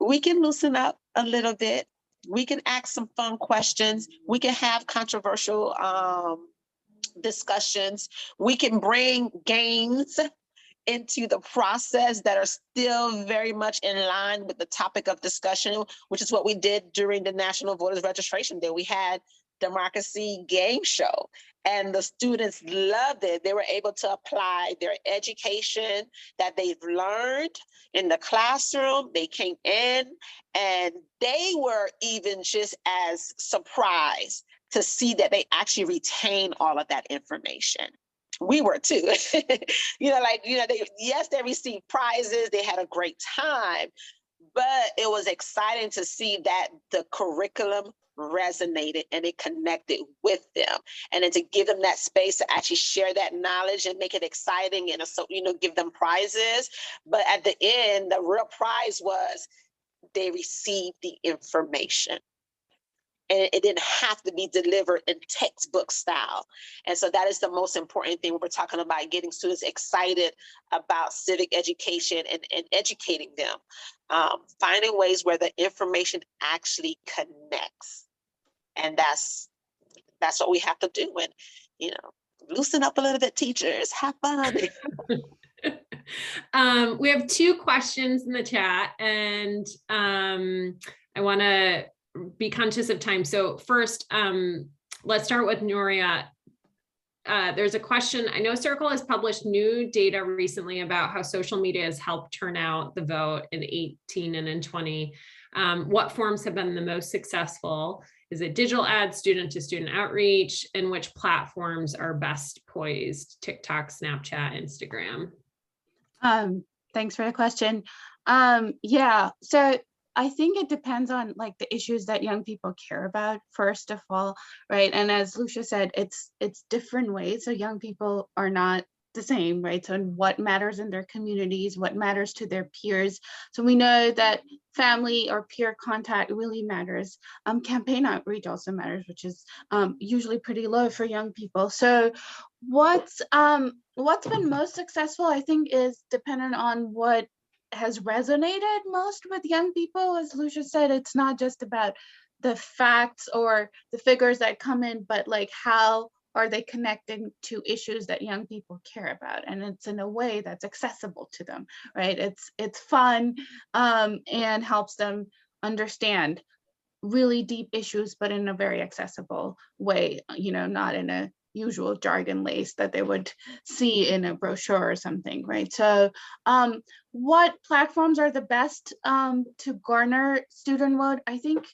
We can loosen up a little bit. We can ask some fun questions. We can have controversial discussions. We can bring games into the process that are still very much in line with the topic of discussion, which is what we did during the National Voters Registration Day. We had democracy game show, and the students loved it. They were able to apply their education that they've learned in the classroom. They came in and they were even just as surprised to see that they actually retain all of that information. We were too. They received prizes, they had a great time, but it was exciting to see that the curriculum resonated and it connected with them, and then to give them that space to actually share that knowledge and make it exciting and give them prizes. But at the end, the real prize was they received the information. And it didn't have to be delivered in textbook style. And so that is the most important thing when we're talking about getting students excited about civic education and educating them. Finding ways where the information actually connects. And that's what we have to do. And, loosen up a little bit, teachers, have fun. We have 2 questions in the chat, and I want to be conscious of time. So first, let's start with Nuria. There's a question. I know Circle has published new data recently about how social media has helped turn out the vote in 18 and in 20. What forms have been the most successful? Is it digital ads, student-to-student outreach, and which platforms are best poised? TikTok, Snapchat, Instagram? Thanks for the question. Yeah, so I think it depends on like the issues that young people care about, first of all, right? And as Lucia said, it's different ways. So young people are not the same, right? So what matters in their communities, what matters to their peers. So we know that family or peer contact really matters. Campaign outreach also matters, which is usually pretty low for young people. So what's been most successful, I think, is dependent on what has resonated most with young people. As Lucia said, it's not just about the facts or the figures that come in, but like how are they connecting to issues that young people care about? And it's in a way that's accessible to them, right? It's fun and helps them understand really deep issues, but in a very accessible way, you know, not in a usual jargon lace that they would see in a brochure or something, right? So what platforms are the best to garner student vote? I think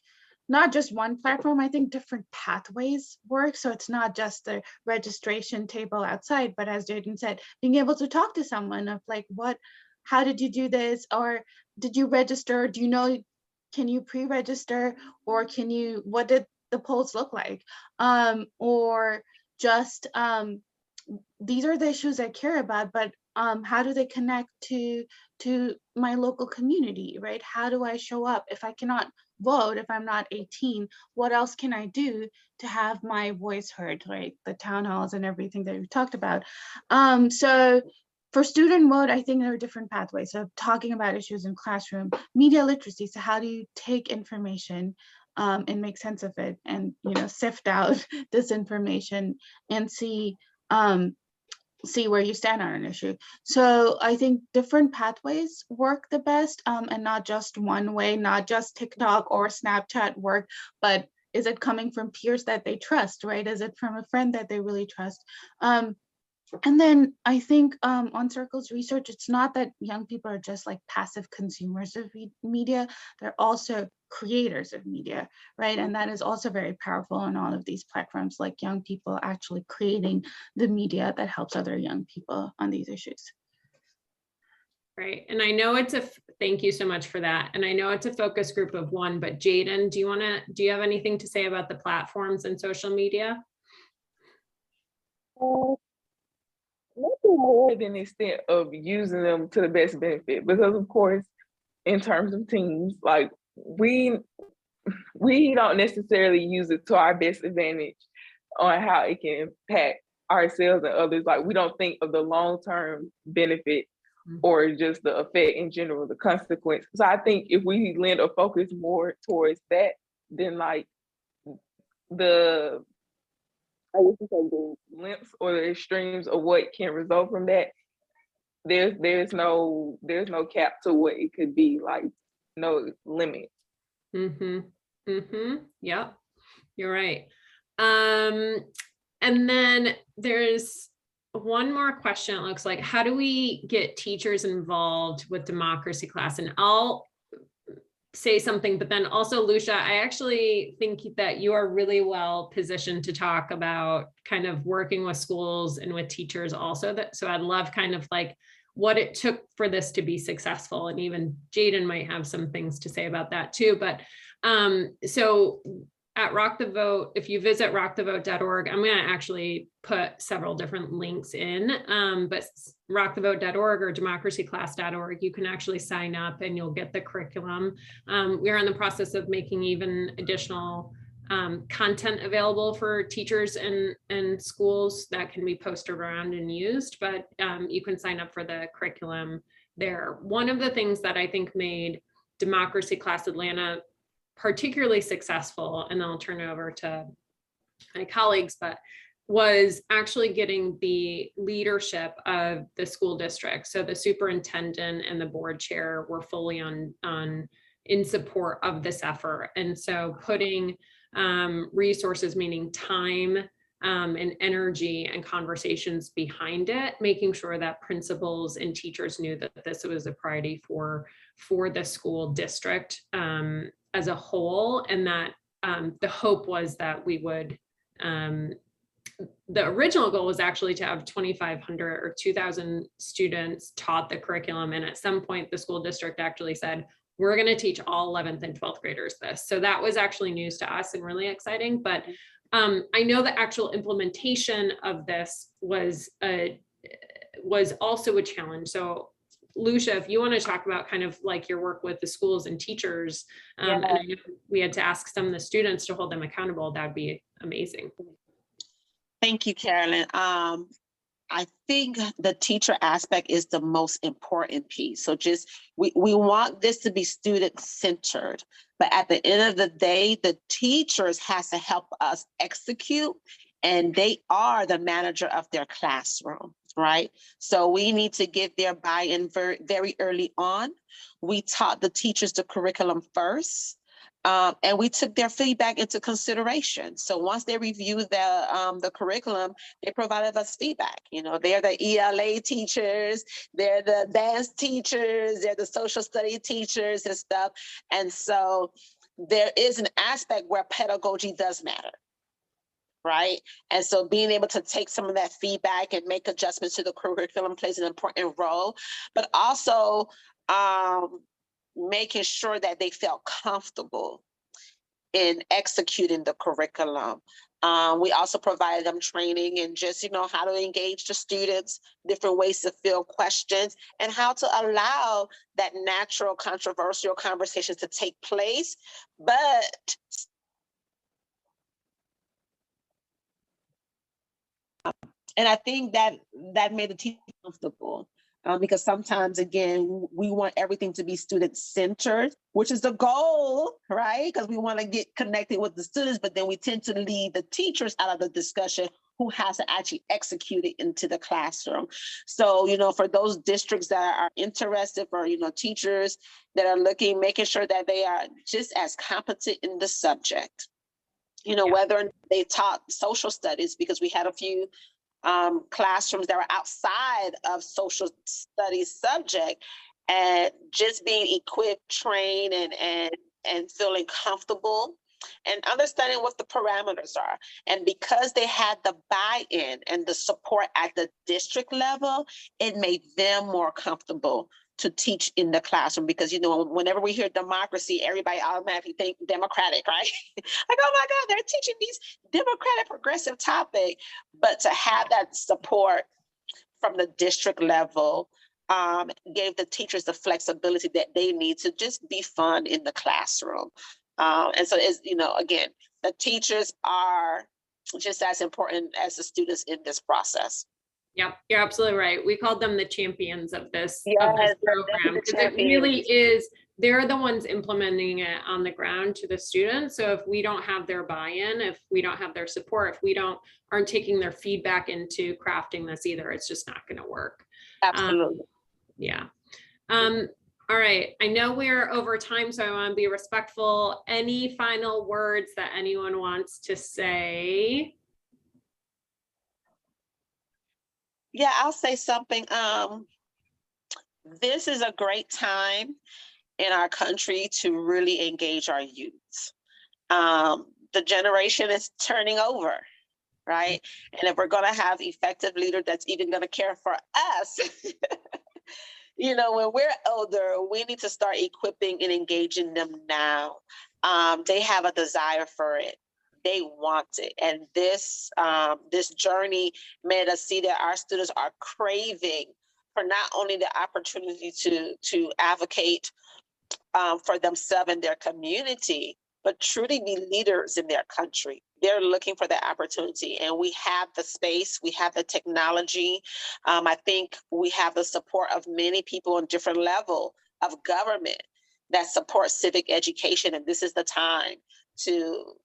not just one platform, I think different pathways work. So it's not just the registration table outside, but as Jayden said, being able to talk to someone of like, how did you do this? Or did you register? Do you know, can you pre-register? Or what did the polls look like? Or just, these are the issues I care about, but how do they connect to my local community, right? How do I show up if I cannot vote, if I'm not 18? What else can I do to have my voice heard, right? The town halls and everything that we talked about. So for student vote, I think there are different pathways. So talking about issues in classroom, media literacy. So how do you take information and make sense of it, and sift out disinformation and see where you stand on an issue. So I think different pathways work the best, and not just one way, not just TikTok or Snapchat work, but is it coming from peers that they trust, right? Is it from a friend that they really trust? And then I think on Circle's research, it's not that young people are just like passive consumers of media, they're also creators of media, right? And that is also very powerful on all of these platforms, like young people actually creating the media that helps other young people on these issues. Right. And I know thank you so much for that. And I know it's a focus group of one, but Jayden, do you have anything to say about the platforms and social media? Nothing more than the extent of using them to the best benefit, because of course, in terms of teams, like we don't necessarily use it to our best advantage on how it can impact ourselves and others. Like we don't think of the long-term benefit or just the effect in general, the consequence. So I think if we lend a focus more towards that, then like the glimpse or the extremes of what can result from that, there's no cap to what it could be, like no limit. Yep, you're right. And then there's one more question. It looks like, how do we get teachers involved with democracy class? And I'll say something, but then also Lucia, I actually think that you are really well positioned to talk about kind of working with schools and with teachers also. So I'd love kind of like what it took for this to be successful. And even Jayden might have some things to say about that too. But so at Rock the Vote, if you visit rockthevote.org, I'm going to actually put several different links in, but rockthevote.org or democracyclass.org, you can actually sign up and you'll get the curriculum. We're in the process of making even additional content available for teachers and schools that can be posted around and used, but you can sign up for the curriculum there. One of the things that I think made Democracy Class Atlanta particularly successful, and then I'll turn it over to my colleagues, but was actually getting the leadership of the school district. So the superintendent and the board chair were fully in support of this effort. And so putting resources, meaning time and energy and conversations behind it, making sure that principals and teachers knew that this was a priority for the school district as a whole, and that the hope was that we would, the original goal was actually to have 2,500 or 2,000 students taught the curriculum. And at some point the school district actually said, we're going to teach all 11th and 12th graders this. So that was actually news to us and really exciting. But I know the actual implementation of this was was also a challenge. So Lucia, if you want to talk about kind of like your work with the schools and teachers, and I know we had to ask some of the students to hold them accountable, that'd be amazing. Thank you, Carolyn. I think the teacher aspect is the most important piece. So just, we want this to be student-centered, but at the end of the day, the teachers has to help us execute, and they are the manager of their classroom, right? So we need to get their buy-in very, very early on. We taught the teachers the curriculum first. And we took their feedback into consideration. So once they reviewed the curriculum, they provided us feedback. You know, they're the ELA teachers, they're the dance teachers, they're the social study teachers and stuff. And so there is an aspect where pedagogy does matter, right? And so being able to take some of that feedback and make adjustments to the curriculum plays an important role, but also making sure that they felt comfortable in executing the curriculum. We also provided them training and just, you know, how to engage the students, different ways to field questions, and how to allow that natural controversial conversations to take place. But and I think that made the teacher comfortable. Because sometimes, again, we want everything to be student-centered, which is the goal, right? Because we want to get connected with the students, but then we tend to leave the teachers out of the discussion who has to actually execute it into the classroom. So, you know, for those districts that are interested, for, you know, teachers that are looking, making sure that they are just as competent in the subject. You know, whether they taught social studies, because we had a few classrooms that were outside of social studies subject, and just being equipped, trained, and feeling comfortable and understanding what the parameters are. And because they had the buy-in and the support at the district level, it made them more comfortable to teach in the classroom. Because, you know, whenever we hear democracy, everybody automatically think democratic, right? Like, oh my God, they're teaching these democratic progressive topic. But to have that support from the district level gave the teachers the flexibility that they need to just be fun in the classroom. And so, it's, you know, again, the teachers are just as important as the students in this process. Yep, you're absolutely right. We called them the champions of this, Yes, program, because it really is, they're the ones implementing it on the ground to the students. So if we don't have their buy-in, if we don't have their support, if we aren't taking their feedback into crafting this either, it's just not going to work. Absolutely. Yeah. All right. I know we're over time, so I want to be respectful. Any final words that anyone wants to say? Yeah, I'll say something. This is a great time in our country to really engage our youth. The generation is turning over, right? And if we're going to have effective leaders that's even going to care for us, you know, when we're older, we need to start equipping and engaging them now. They have a desire for it. They want it. And this journey made us see that our students are craving for not only the opportunity to advocate for themselves and their community, but truly be leaders in their country. They're looking for that opportunity, and we have the space, we have the technology. I think we have the support of many people on different levels of government that support civic education, and this is the time to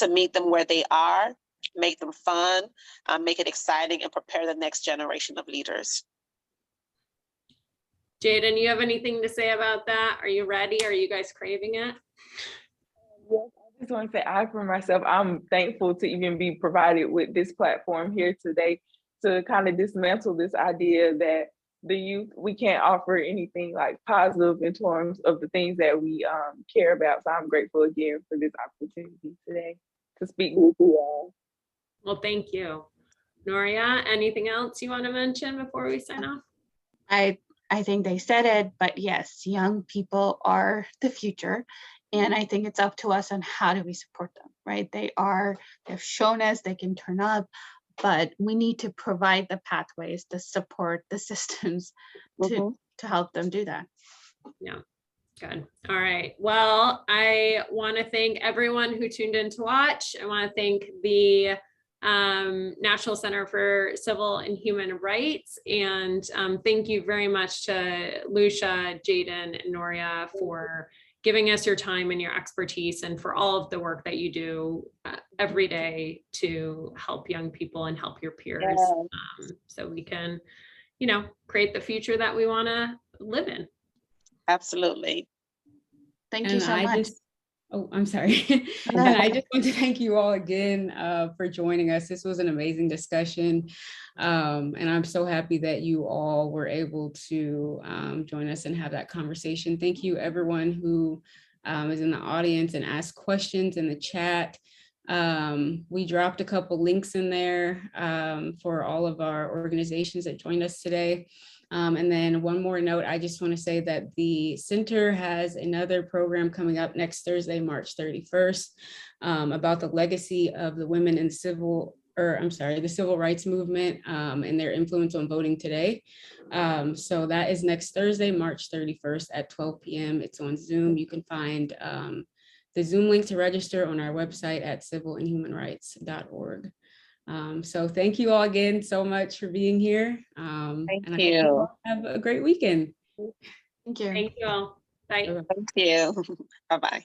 meet them where they are, make them fun, make it exciting, and prepare the next generation of leaders. Jayden, you have anything to say about that? Are you ready? Are you guys craving it? Yes, I just want to say, I, for myself, I'm thankful to even be provided with this platform here today to kind of dismantle this idea that the youth, we can't offer anything like positive in terms of the things that we care about. So I'm grateful again for this opportunity today to speak with you all. Well, thank you. Noria, anything else you want to mention before we sign off? I think they said it, but yes, young people are the future. And I think it's up to us on how do we support them, right? They've shown us they can turn up, but we need to provide the pathways, the support, the systems to help them do that. Yeah. Good. All right. Well, I want to thank everyone who tuned in to watch. I want to thank the National Center for Civil and Human Rights. And thank you very much to Lucia, Jayden, and Noria for giving us your time and your expertise, and for all of the work that you do every day to help young people and help your peers, so we can, you know, create the future that we want to live in. Absolutely. Thank you so much. Oh, I'm sorry. And I just want to thank you all again for joining us. This was an amazing discussion. And I'm so happy that you all were able to join us and have that conversation. Thank you, everyone who is in the audience and asked questions in the chat. We dropped a couple links in there for all of our organizations that joined us today. And then one more note, I just want to say that the center has another program coming up next Thursday, March 31st, about the legacy of the women in the civil rights movement and their influence on voting today. So that is next Thursday, March 31st at 12 p.m. It's on Zoom. You can find the Zoom link to register on our website at civilandhumanrights.org. So thank you all again so much for being here. Thank and I you. hope you all have a great weekend. Thank you. Thank you all. Bye. Thank you. Bye-bye.